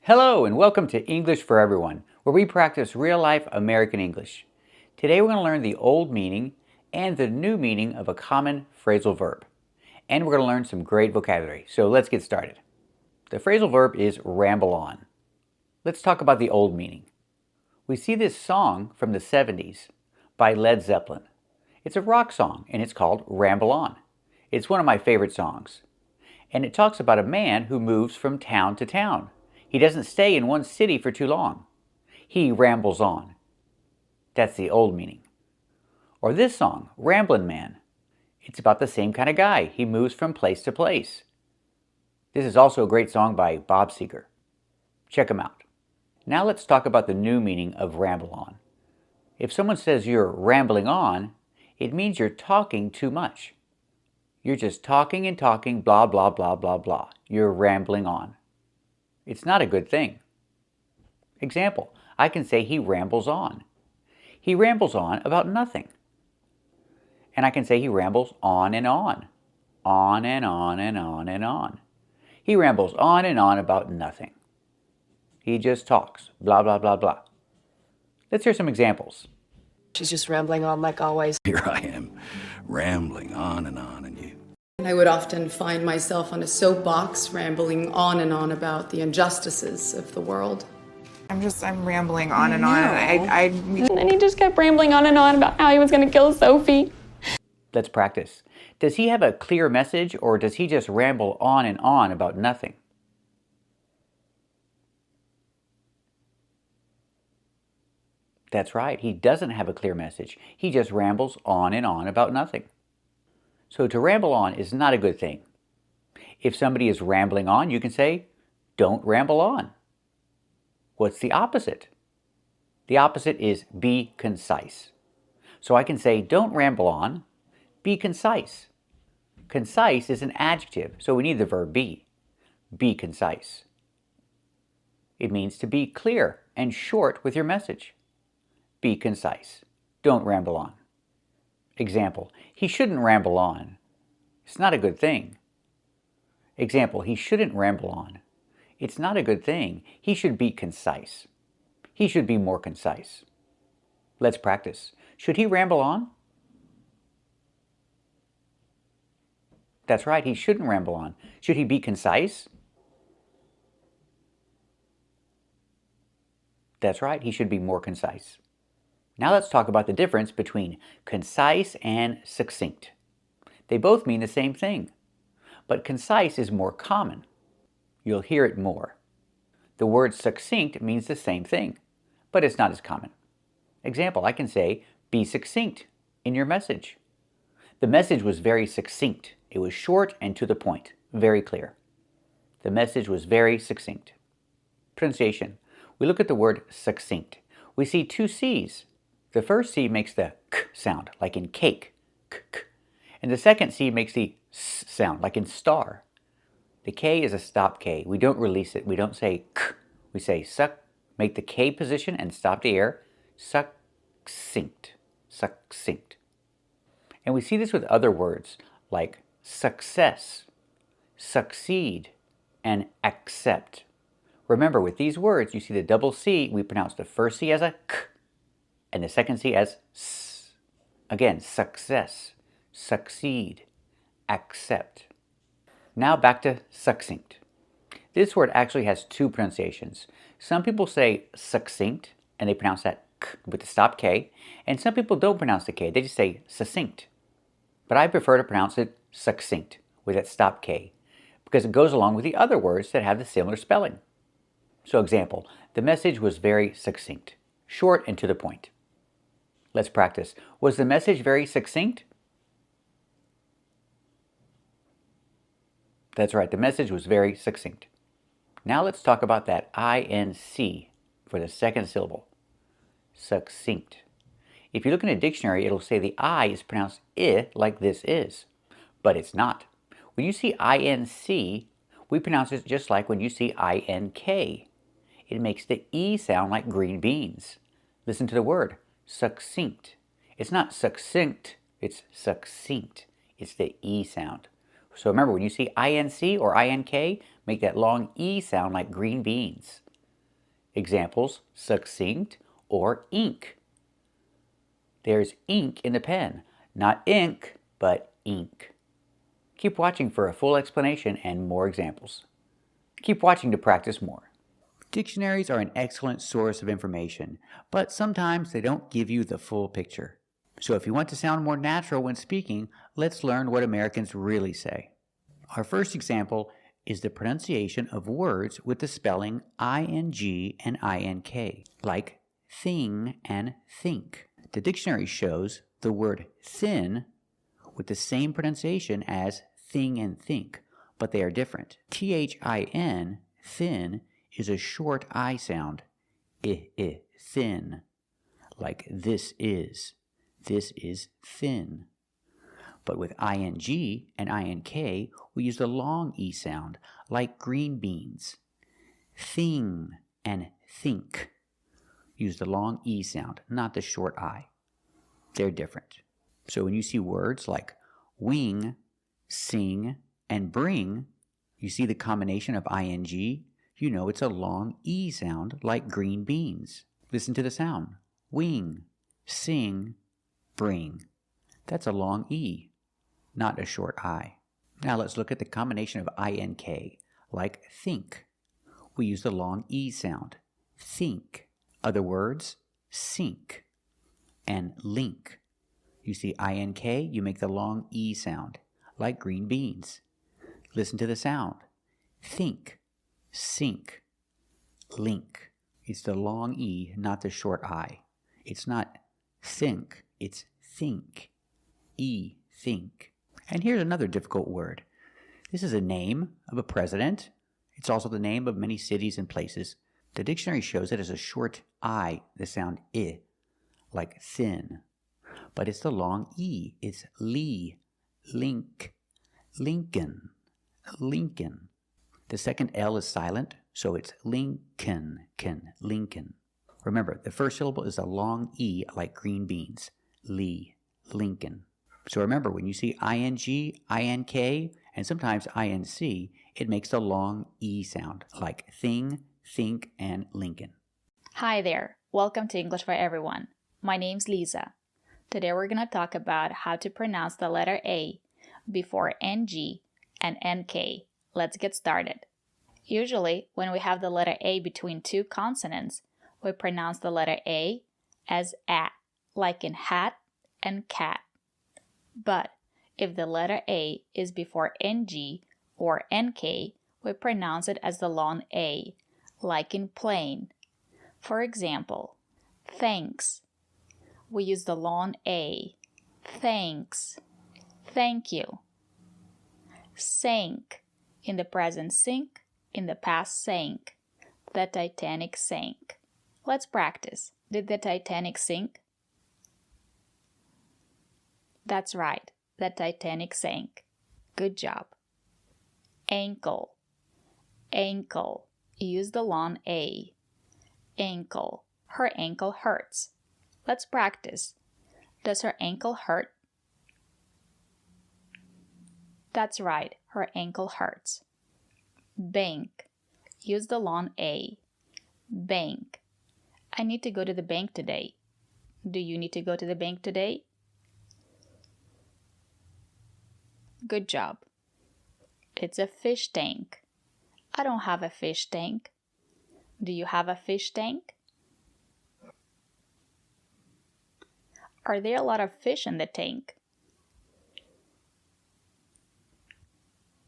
Hello and welcome to English for Everyone, where we practice real-life American English. Today we're going to learn the old meaning and the new meaning of a common phrasal verb. And we're going to learn some great vocabulary, so let's get started. The phrasal verb is ramble on. Let's talk about the old meaning. We see this song from the 70s by Led Zeppelin. It's a rock song and it's called Ramble On. It's one of my favorite songs. And it talks about a man who moves from town to town. He doesn't stay in one city for too long. He rambles on. That's the old meaning. Or this song, Ramblin' Man. It's about the same kind of guy. He moves from place to place. This is also a great song by Bob Seger. Check him out. Now let's talk about the new meaning of ramble on. If someone says you're rambling on, it means you're talking too much. You're just talking and talking, blah, blah, blah, blah, blah. You're rambling on. It's not a good thing. Example, I can say he rambles on. He rambles on about nothing. And I can say he rambles on and on. On and on and on and on. He rambles on and on about nothing. He just talks, blah, blah, blah, blah. Let's hear some examples. She's just rambling on like always. Here I am, rambling on, and you. I would often find myself on a soapbox rambling on and on about the injustices of the world. I'm rambling on and on. And then he just kept rambling on and on about how he was going to kill Sophie. Let's practice. Does he have a clear message or does he just ramble on and on about nothing? That's right, he doesn't have a clear message. He just rambles on and on about nothing. So to ramble on is not a good thing. If somebody is rambling on, you can say, don't ramble on. What's the opposite? The opposite is be concise. So I can say, don't ramble on, be concise. Concise is an adjective, so we need the verb be. Be concise. It means to be clear and short with your message. Be concise. Don't ramble on. Example, he shouldn't ramble on. It's not a good thing. Example, he shouldn't ramble on. It's not a good thing. He should be concise. He should be more concise. Let's practice. Should he ramble on? That's right, he shouldn't ramble on. Should he be concise? That's right, he should be more concise. Now let's talk about the difference between concise and succinct. They both mean the same thing, but concise is more common. You'll hear it more. The word succinct means the same thing, but it's not as common. Example, I can say, be succinct in your message. The message was very succinct. It was short and to the point, very clear. The message was very succinct. Pronunciation. We look at the word succinct. We see two C's. The first C makes the k sound, like in cake, k, k. And the second C makes the s sound, like in star. The K is a stop K. We don't release it. We don't say k. We say suck, make the K position and stop the air. Succinct, succinct. And we see this with other words like success, succeed, and accept. Remember, with these words, you see the double C, we pronounce the first C as a k, and the second C as s. Again, success, succeed, accept. Now back to succinct. This word actually has two pronunciations. Some people say succinct, and they pronounce that k with the stop K, and some people don't pronounce the K, they just say succinct. But I prefer to pronounce it succinct with that stop K, because it goes along with the other words that have the similar spelling. So example, the message was very succinct, short and to the point. Let's practice. Was the message very succinct? That's right, the message was very succinct. Now let's talk about that INC for the second syllable. Succinct. If you look in a dictionary, it'll say the I is pronounced I like this is, but it's not. When you see INC, we pronounce it just like when you see INK. It makes the E sound like green beans. Listen to the word. Succinct. It's not succinct, it's succinct. It's the E sound. So remember, when you see INC or INK, make that long E sound like green beans. Examples, succinct or ink. There's ink in the pen, not ink, but ink. Keep watching for a full explanation and more examples. Keep watching to practice more. Dictionaries are an excellent source of information, but sometimes they don't give you the full picture. So if you want to sound more natural when speaking, let's learn what Americans really say. Our first example is the pronunciation of words with the spelling ing and ink, like thing and think. The dictionary shows the word thin with the same pronunciation as thing and think, but they are different. Thin, thin, is a short I sound, thin, like this is thin. But with ing and ink, we use the long E sound, like green beans. Thing and think use the long E sound, not the short I. They're different. So when you see words like wing, sing, and bring, you see the combination of ing, you know it's a long E sound like green beans. Listen to the sound. Wing, sing, bring. That's a long E, not a short I. Now let's look at the combination of ink, like think. We use the long E sound, think. Other words, sink and link. You see ink, you make the long E sound, like green beans. Listen to the sound. Think, sink, link. It's the long E, not the short I. It's not think, it's think. E, think. And here's another difficult word. This is a name of a president. It's also the name of many cities and places. The dictionary shows it as a short I, the sound I, like thin. But it's the long E. It's Lee, link, Lincoln, Lincoln. The second L is silent, so it's Lincoln, Lincoln. Remember, the first syllable is a long E like green beans. Lee, Lincoln. So remember, when you see ing, ink, and sometimes inc, it makes the long E sound, like thing, think, and Lincoln. Hi there. Welcome to English for Everyone. My name's Lisa. Today we're going to talk about how to pronounce the letter A before ng and nk. Let's get started. Usually, when we have the letter A between two consonants, we pronounce the letter A as a, like in hat and cat. But if the letter A is before ng or nk, we pronounce it as the long A, like in plane. For example, thanks. We use the long A. Thanks. Thank you. Sank. In the present sink, in the past sank. The Titanic sank. Let's practice. Did the Titanic sink? That's right. The Titanic sank. Good job. Ankle. Ankle. Use the long A. Ankle. Her ankle hurts. Let's practice. Does her ankle hurt? That's right. Her ankle hurts. Bank. Use the long A. Bank. I need to go to the bank today. Do you need to go to the bank today? Good job. It's a fish tank. I don't have a fish tank. Do you have a fish tank? Are there a lot of fish in the tank?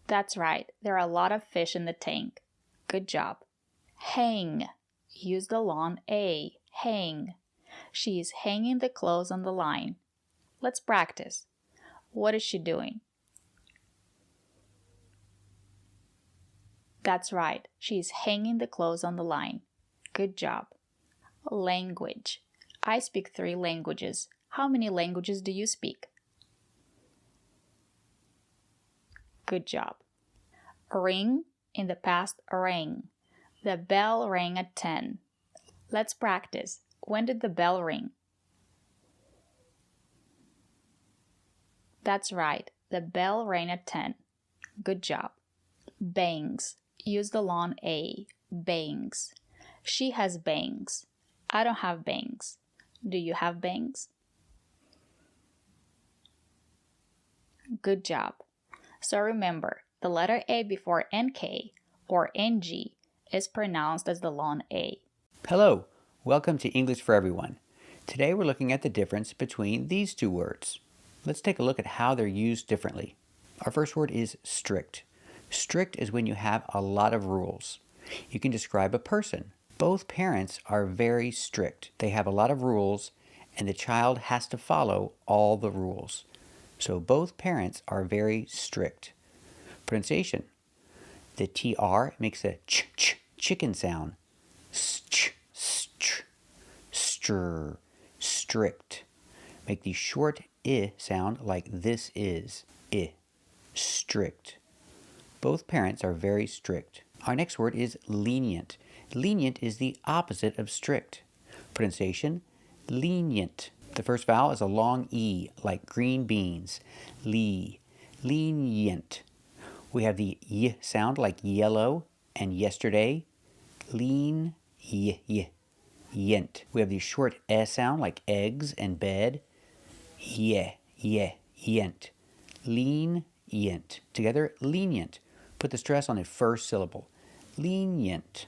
That's right. There are a lot of fish in the tank. Good job. Hang. Use the long A. Hang. She is hanging the clothes on the line. Let's practice. What is she doing? That's right. She is hanging the clothes on the line. Good job. Language. I speak 3 languages. How many languages do you speak? Good job. Ring. In the past, rang. The bell rang at 10. Let's practice. When did the bell ring? That's right. The bell rang at 10. Good job. Bangs. Use the long A. Bangs. She has bangs. I don't have bangs. Do you have bangs? Good job. So remember, the letter A before NK or NG is pronounced as the long A. Hello, welcome to English for Everyone. Today we're looking at the difference between these two words. Let's take a look at how they're used differently. Our first word is strict. Strict is when you have a lot of rules. You can describe a person. Both parents are very strict. They have a lot of rules and the child has to follow all the rules. So both parents are very strict. Pronunciation. The TR makes a ch chicken sound. Str, strict. Make the short I sound like this is. I, strict. Both parents are very strict. Our next word is lenient. Lenient is the opposite of strict. Pronunciation, lenient. The first vowel is a long E, like green beans. Lenient. We have the Y sound like yellow and yesterday. Yent. We have the short S sound like eggs and bed. Yent. Lenient. Together, lenient. Put the stress on the first syllable. Lenient.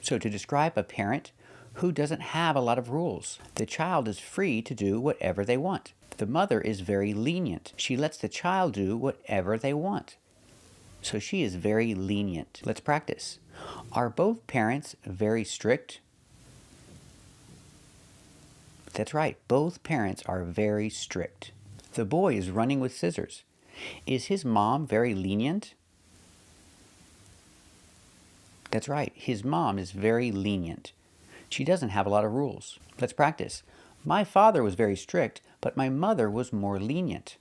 So to describe a parent who doesn't have a lot of rules, the child is free to do whatever they want. The mother is very lenient. She lets the child do whatever they want. So she is very lenient. Let's practice. Are both parents very strict? That's right. Both parents are very strict. The boy is running with scissors. Is his mom very lenient? That's right. His mom is very lenient. She doesn't have a lot of rules. Let's practice. My father was very strict, but my mother was more lenient.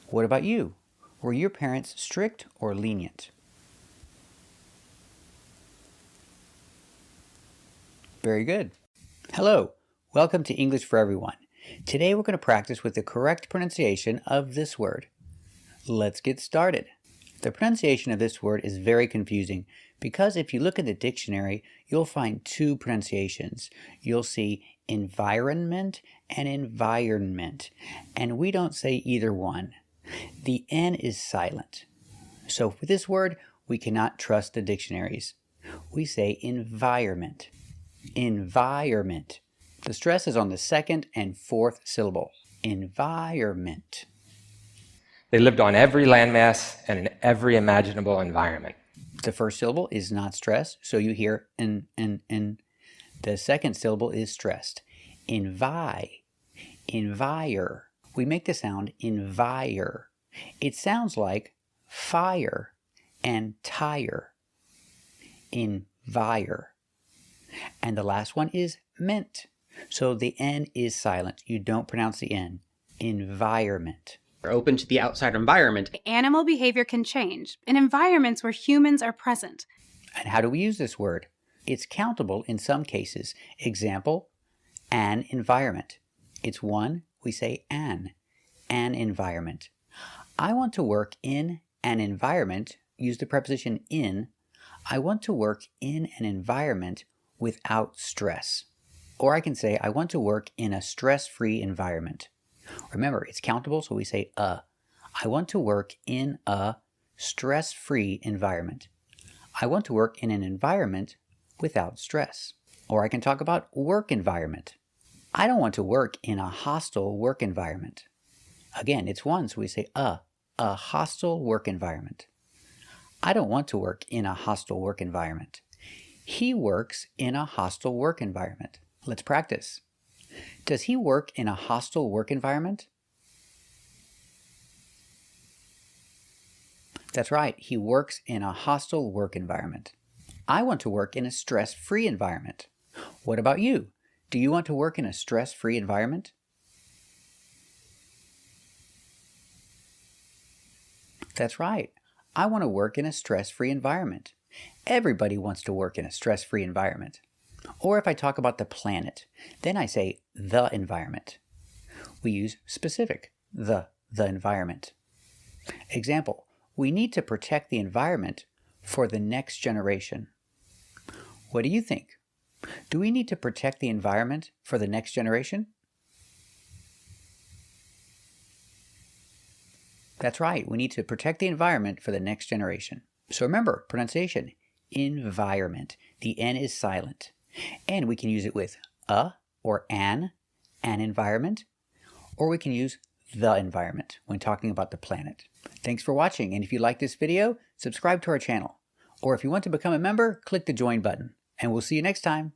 What about you? Were your parents strict or lenient? Very good. Hello. Welcome to English for Everyone. Today we're going to practice with the correct pronunciation of this word. Let's get started. The pronunciation of this word is very confusing because if you look at the dictionary, you'll find two pronunciations. You'll see environment and environment, and we don't say either one. The N is silent. So for this word, we cannot trust the dictionaries. We say environment. Environment. The stress is on the second and fourth syllable. Environment. They lived on every landmass and in every imaginable environment. The first syllable is not stressed, so you hear n. The second syllable is stressed. Envire. We make the sound envire. It sounds like fire and tire. Envire. And the last one is ment. So the N is silent. You don't pronounce the N. Environment. Are open to the outside environment. Animal behavior can change in environments where humans are present. And how do we use this word? It's countable in some cases. Example, an environment. It's one, we say an environment. I want to work in an environment, use the preposition in. I want to work in an environment without stress. Or I can say, I want to work in a stress-free environment. Remember, it's countable, so we say a. I want to work in a stress-free environment. I want to work in an environment without stress. Or I can talk about work environment. I don't want to work in a hostile work environment. Again, it's one, so we say a hostile work environment. I don't want to work in a hostile work environment. He works in a hostile work environment. Let's practice. Does he work in a hostile work environment? That's right, he works in a hostile work environment. I want to work in a stress-free environment. What about you? Do you want to work in a stress-free environment? That's right, I want to work in a stress-free environment. Everybody wants to work in a stress-free environment. Or if I talk about the planet, then I say the environment. We use specific, the environment. Example, we need to protect the environment for the next generation. What do you think? Do we need to protect the environment for the next generation? That's right, we need to protect the environment for the next generation. So remember, pronunciation, environment. The N is silent. And we can use it with a or an environment, or we can use the environment when talking about the planet. Thanks for watching, and if you like this video, subscribe to our channel. Or if you want to become a member, click the join button. And we'll see you next time.